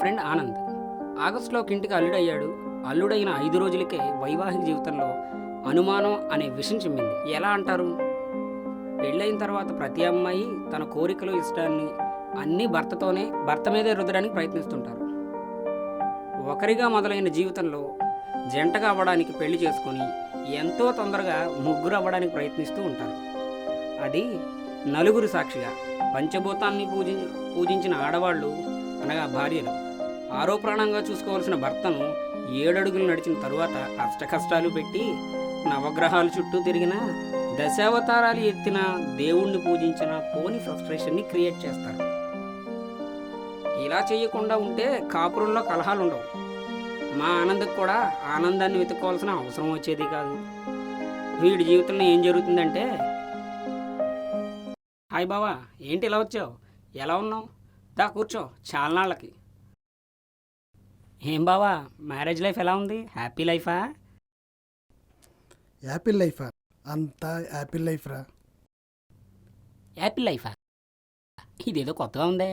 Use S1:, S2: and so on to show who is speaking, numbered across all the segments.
S1: Friend Anand ఆగస్టులో ఒక ఇంటికి అల్లుడయ్యాడు. అల్లుడైన 5 రోజులకే వైవాహిక జీవితంలో అనుమానం అనే విషయం చిమ్మింది. ఎలా అంటారు? పెళ్ళైన తర్వాత ప్రతి అమ్మాయి తన కోరికలు ఇష్టాన్ని అన్నీ భర్త మీదే రుద్దడానికి ప్రయత్నిస్తుంటారు. ఒకరిగా మొదలైన జీవితంలో జంటగా అవ్వడానికి పెళ్లి చేసుకొని ఎంతో తొందరగా ముగ్గురు అవ్వడానికి ప్రయత్నిస్తూ ఉంటారు. అది నలుగురు సాక్షిగా పంచభూతాన్ని పూజించిన ఆడవాళ్ళు అనగా భార్యలు ఆరో ప్రాణంగా చూసుకోవాల్సిన భర్తను 7 అడుగులు నడిచిన తరువాత కష్టాలు పెట్టి నవగ్రహాలు చుట్టూ తిరిగిన దశావతారాలు ఎత్తిన దేవుణ్ణి పూజించిన పోని ఫ్రస్ట్రేషన్ని క్రియేట్ చేస్తారు. ఇలా చేయకుండా ఉంటే కాపురంలో కలహాలు ఉండవు. మా ఆనందకు కూడా ఆనందాన్ని వెతుక్కోవాల్సిన అవసరం వచ్చేది కాదు. వీడి జీవితంలో ఏం జరుగుతుందంటే, హాయ్ బావా, ఏంటి ఇలా వచ్చావు? ఎలా ఉన్నావు? దా కూర్చో, చాలా నాళ్ళకి. ఏం బావా, మ్యారేజ్ లైఫ్ ఎలా ఉంది? హ్యాపీ లైఫా?
S2: యాపిల్ లైఫా? అంతా యాపిల్ లైఫ్ రా.
S1: యాపిల్ లైఫా? ఇదేదో కొత్తగా ఉందే.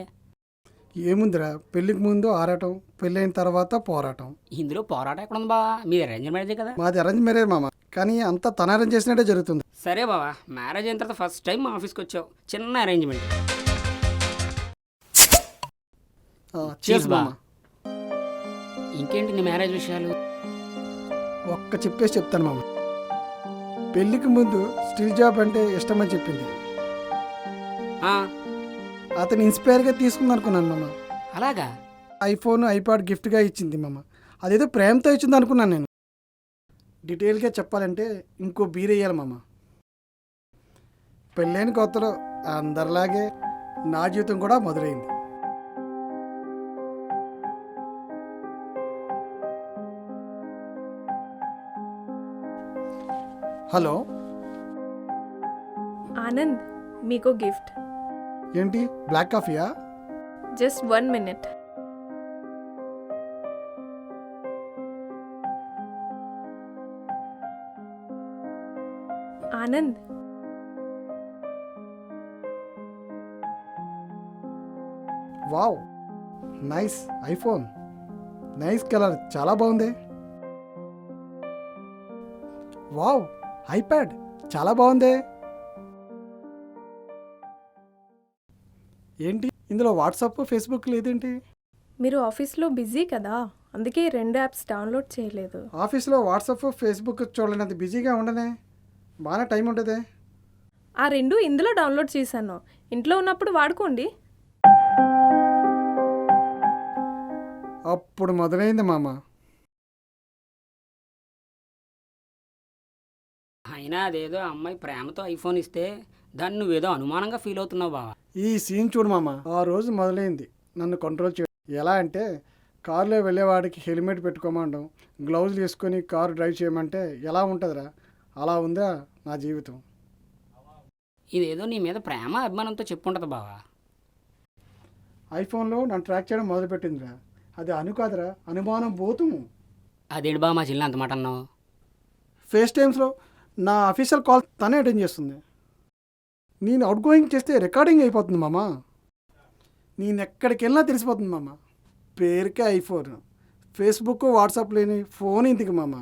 S2: ఏముందిరా, పెళ్ళికి ముందు ఆరాటం, పెళ్ళైన తర్వాత పోరాటం.
S1: ఇందులో పోరాటం ఎక్కడ ఉంది బావా? మీది అరేంజ్ మ్యారేజే కదా.
S2: మాది అరేంజ్ మ్యారేజ్ మామ, కానీ అంతా తన అరేంజ్ చేసినట్టే జరుగుతుంది.
S1: సరే బావా, మ్యారేజ్ అయిన తర్వాత ఫస్ట్ టైం మా ఆఫీస్కి వచ్చావు, చిన్న అరేంజ్మెంట్.
S2: చేసు మామ.
S1: ఇంకేంటి నీ మ్యారేజ్ విషయాలు?
S2: ఒక్క చెప్పేసి చెప్తాను మామ. పెళ్ళికి ముందు స్టిల్ జాబ్ అంటే ఇష్టమని చెప్పింది. అతను ఇన్స్పైర్గా తీసుకుంది అనుకున్నాను మామ.
S1: అలాగా?
S2: ఐఫోన్, ఐపాడ్ గిఫ్ట్గా ఇచ్చింది మామ. అదేదో ప్రేమతో ఇచ్చింది అనుకున్నాను నేను. డీటెయిల్గా చెప్పాలంటే ఇంకో బీర్ వేయాలి మామ. పెళ్ళైన కొత్తలో అందరిలాగే నా జీవితం కూడా మొదలైంది. హలో
S3: ఆనంద్, మీకు గిఫ్ట్.
S2: ఏంటి, బ్లాక్ కాఫీయా?
S3: Just 1 minute. Anand,
S2: wow, nice iPhone, nice colour, చాలా బాగుంది. వావ్, ఐప్యాడ్, చాలా బాగుంది. ఏంటి ఇందులో వాట్సాప్, ఫేస్బుక్ లేదేంటి?
S3: మీరు ఆఫీస్లో బిజీ కదా, అందుకే 2 యాప్స్ డౌన్లోడ్ చేయలేదు.
S2: ఆఫీస్లో వాట్సాప్, ఫేస్బుక్ చూడలేనంత బిజీగా ఉండనే, బాగానే టైం ఉంటుంది.
S3: ఆ 2 ఇందులో డౌన్లోడ్ చేశాను. ఇంట్లో ఉన్నప్పుడు వాడుకోండి.
S2: అప్పుడు మొదలైంది మామ.
S1: అయినా అదేదో అమ్మాయి ప్రేమతో ఐఫోన్ ఇస్తే దాన్ని నువ్వేదో అనుమానంగా ఫీల్ అవుతున్నావు బావా.
S2: ఈ సీన్ చూడు మామ. ఆ రోజు మొదలైంది నన్ను కంట్రోల్ చేయడం. ఎలా అంటే, కారులో వెళ్ళేవాడికి హెల్మెట్ పెట్టుకోమంటాం, గ్లౌజ్ వేసుకొని కారు డ్రైవ్ చేయమంటే ఎలా ఉంటుందిరా, అలా ఉందా నా జీవితం.
S1: ఇదేదో నీ మీద ప్రేమ అభిమానంతో చెప్పుంటుంది బావా.
S2: ఐఫోన్లో నన్ను ట్రాక్ చేయడం మొదలుపెట్టిందిరా. అది కాదురా, అనుమానం పోతుము.
S1: అదేంటి బావ మా చెల్లి అంత మాట అన్నావు?
S2: ఫేస్ టైమ్స్లో నా అఫీషియల్ కాల్ తనే అటెండ్ చేస్తుంది. నేను అవుట్ గోయింగ్ చేస్తే రికార్డింగ్ అయిపోతుంది మామ. నేను ఎక్కడికి వెళ్ళినా తెలిసిపోతుంది మామ. పేరుకే ఐఫోన్, ఫేస్బుక్, వాట్సాప్ లేని ఫోన్ ఇంటికి మామ.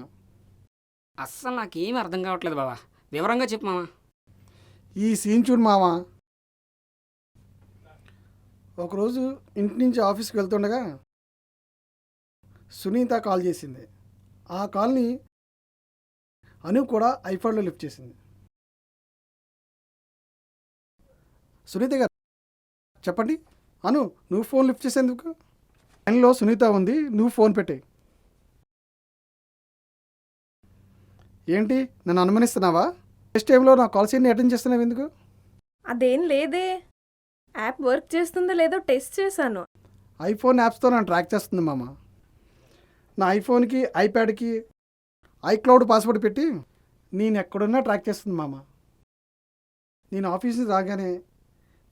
S1: అస్సలు నాకేమీ అర్థం కావట్లేదు బావా, వివరంగా చెప్పు మామ.
S2: ఈ సీన్ చూడు మామ. ఒకరోజు ఇంటి నుంచి ఆఫీస్కి వెళ్తుండగా సునీత కాల్ చేసింది. ఆ కాల్ని అను కూడా ఐఫోన్లో లిఫ్ట్ చేసింది. సునీత గారు చెప్పండి. అను, నువ్వు ఫోన్ లిఫ్ట్ చేసేందుకు? లైన్లో సునీత ఉంది, నువ్వు ఫోన్ పెట్టే. ఏంటి, నన్ను అనుమానిస్తున్నావా? ఫస్ట్ టైంలో నా కాల్స్ని అటెండ్ చేస్తున్నావు ఎందుకు?
S3: అదేం లేదే, యాప్ వర్క్ చేస్తుందో లేదో టెస్ట్ చేశాను.
S2: ఐఫోన్ యాప్స్తో నన్ను ట్రాక్ చేస్తుంది మామ. నా ఐఫోన్కి, ఐప్యాడ్కి ఐక్లౌడ్ పాస్వర్డ్ పెట్టి నేను ఎక్కడున్నా ట్రాక్ చేస్తుంది మామ. నేను ఆఫీస్ నుంచి రాగానే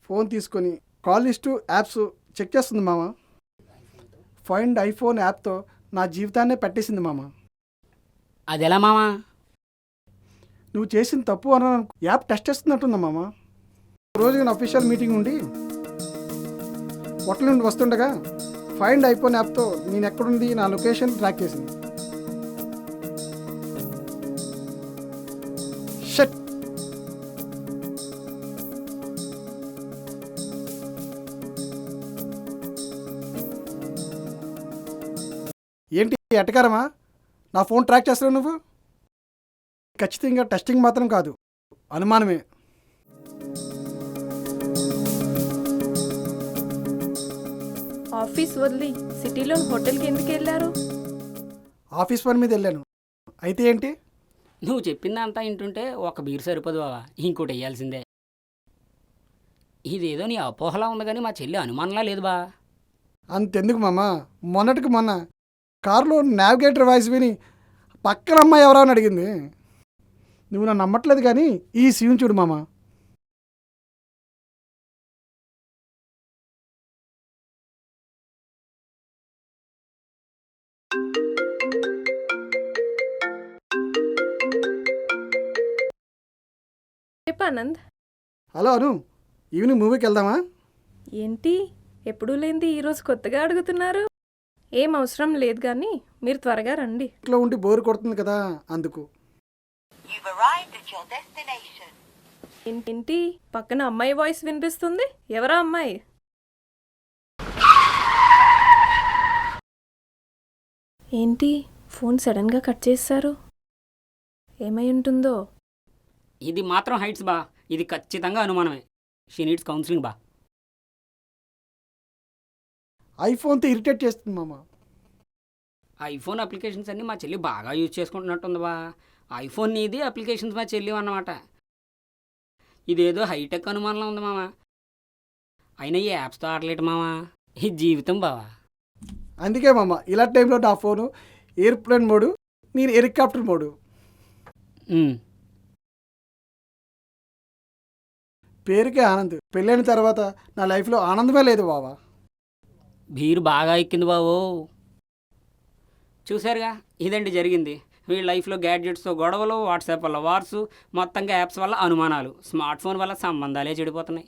S2: ఫోన్ తీసుకొని కాల్ లిస్టు, యాప్స్ చెక్ చేస్తుంది మామ. ఫైండ్ ఐఫోన్ యాప్తో నా జీవితాన్నే పెట్టేసింది మామ.
S1: అది ఎలా మామా?
S2: నువ్వు చేసిన తప్పు అన్న యాప్ టెస్ట్ చేస్తున్నట్టుందా మామ. రోజు నేను అఫీషియల్ మీటింగ్ ఉండి హోటల్ నుండి వస్తుండగా ఫైండ్ ఐఫోన్ యాప్తో నేను ఎక్కడుంది నా లొకేషన్ ట్రాక్ చేసింది. షట్. ఏంటి ఎటకారమా? నా ఫోన్ ట్రాక్ చేస్తున్నావు నువ్వు? ఖచ్చితంగా టెస్టింగ్ మాత్రం కాదు, అనుమానమే.
S3: ఆఫీస్ వదిలి సిటీలోని హోటల్కి ఎందుకు వెళ్ళారు?
S2: ఆఫీస్ పని మీద వెళ్ళాను. అయితే ఏంటి?
S1: నువ్వు చెప్పిందంతా వింటుంటే ఒక బీరు సరిపోదు బావా, ఇంకోటి వేయాల్సిందే. ఇదేదో నీ అపోహలా ఉంది కానీ మా చెల్లి అనుమానంలా లేదు బా.
S2: అంతెందుకు మామ, మొన్నటికి మొన్న కారులో నావిగేటర్ వాయిస్ విని పక్కన అమ్మాయి ఎవరో అని అడిగింది. నువ్వు నన్ను నమ్మట్లేదు కానీ ఈ సీన్ చూడు మామ.
S3: చెప్పు ఆనంద్.
S2: హలో అను, ఈవినింగ్ మూవీకి వెళ్దామా?
S3: ఏంటి ఎప్పుడూ లేనిది ఈరోజు కొత్తగా అడుగుతున్నారు? ఏం అవసరం లేదు కానీ మీరు త్వరగా రండి.
S2: ఇంట్లో ఉండి బోర్ కొడుతుంది కదా, అందుకు.
S4: You've arrived at your destination.
S3: ఏంటి పక్కన అమ్మాయి వాయిస్ వినిపిస్తుంది? ఎవరా అమ్మాయి? ఏంటి ఫోన్ సడన్గా కట్ చేశారు? ఏమై ఉంటుందో?
S1: ఇది మాత్రం హైట్స్ బా, ఇది ఖచ్చితంగా అనుమానమే. షీ నీడ్స్ కౌన్సిలింగ్ బా.
S2: ఐఫోన్తో ఇరిటేట్ చేస్తుంది మామ.
S1: ఐఫోన్ అప్లికేషన్స్ అన్నీ మా చెల్లి బాగా యూజ్ చేసుకుంటున్నట్టుంది బా. ఐఫోన్ నీది, అప్లికేషన్స్ మా చెల్లి అన్నమాట. ఇదేదో హైటెక్ అనుమానంలో ఉంది మామ. అయినా ఈ యాప్స్తో ఆడలేట మామ, ఈ జీవితం బావా.
S2: అందుకే మామ ఇలాంటి టైంలో నా ఫోను ఎయిర్ప్లేన్ మోడు, నేను హెలికాప్టర్ మోడు. పేరుకే ఆనంద్, పెళ్ళైన తర్వాత నా లైఫ్లో ఆనందమే లేదు బావా.
S1: బీరు బాగా ఎక్కింది బావో. చూసారుగా, ఇదండి జరిగింది. వీళ్ళ లైఫ్లో గ్యాడ్జెట్స్తో గొడవలు, వాట్సాప్ వల్ల వార్సు, మొత్తంగా యాప్స్ వల్ల అనుమానాలు, స్మార్ట్ ఫోన్ వల్ల సంబంధాలే చెడిపోతున్నాయి.